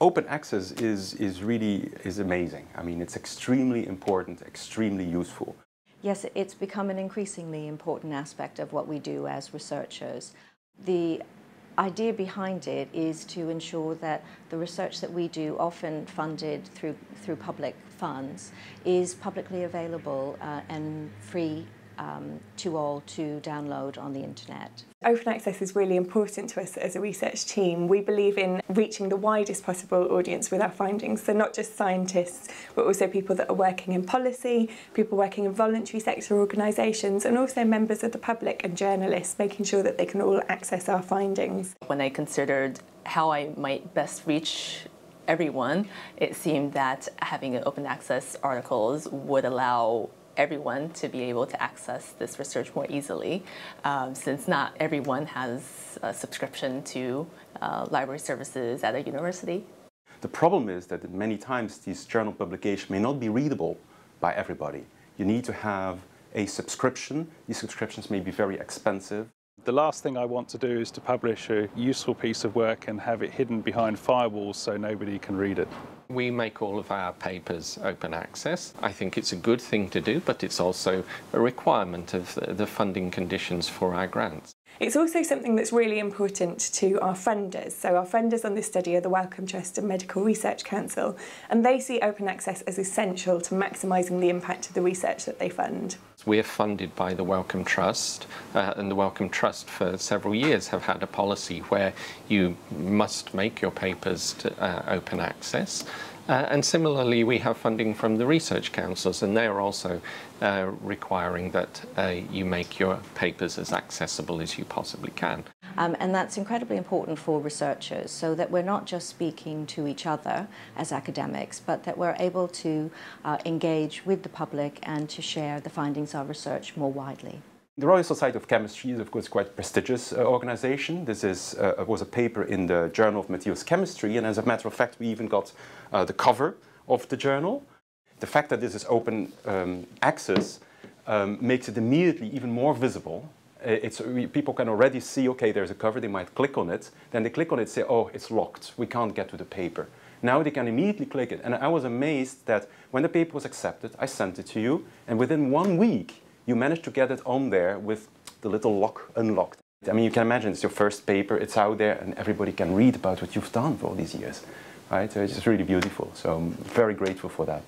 Open access is really amazing. I mean, it's extremely important, extremely useful. Yes, it's become an increasingly important aspect of what we do as researchers. The idea behind it is to ensure that the research that we do, often funded through public funds, is publicly available and free to all to download on the internet. Open access is really important to us as a research team. We believe in reaching the widest possible audience with our findings, so not just scientists, but also people that are working in policy, people working in voluntary sector organisations, and also members of the public and journalists, making sure that they can all access our findings. When I considered how I might best reach everyone, it seemed that having open access articles would allow everyone to be able to access this research more easily, since not everyone has a subscription to library services at a university. The problem is that many times these journal publications may not be readable by everybody. You need to have a subscription. These subscriptions may be very expensive. The last thing I want to do is to publish a useful piece of work and have it hidden behind firewalls so nobody can read it. We make all of our papers open access. I think it's a good thing to do, but it's also a requirement of the funding conditions for our grants. It's also something that's really important to our funders. So our funders on this study are the Wellcome Trust and Medical Research Council, and they see open access as essential to maximising the impact of the research that they fund. We are funded by the Wellcome Trust, and the Wellcome Trust for several years have had a policy where you must make your papers to open access. And similarly, we have funding from the research councils, and they are also requiring that you make your papers as accessible as you possibly can. And that's incredibly important for researchers, so that we're not just speaking to each other as academics, but that we're able to engage with the public and to share the findings of research more widely. The Royal Society of Chemistry is, of course, quite a prestigious organization. This was a paper in the Journal of Materials Chemistry, and as a matter of fact, we even got the cover of the journal. The fact that this is open access makes it immediately even more visible. People can already see, okay, there's a cover, they might click on it, then they click on it and say, oh, it's locked, we can't get to the paper. Now they can immediately click it, and I was amazed that when the paper was accepted, I sent it to you, and within 1 week, you managed to get it on there with the little lock unlocked. I mean, you can imagine it's your first paper, it's out there, and everybody can read about what you've done for all these years, right? So it's just really beautiful. So I'm very grateful for that.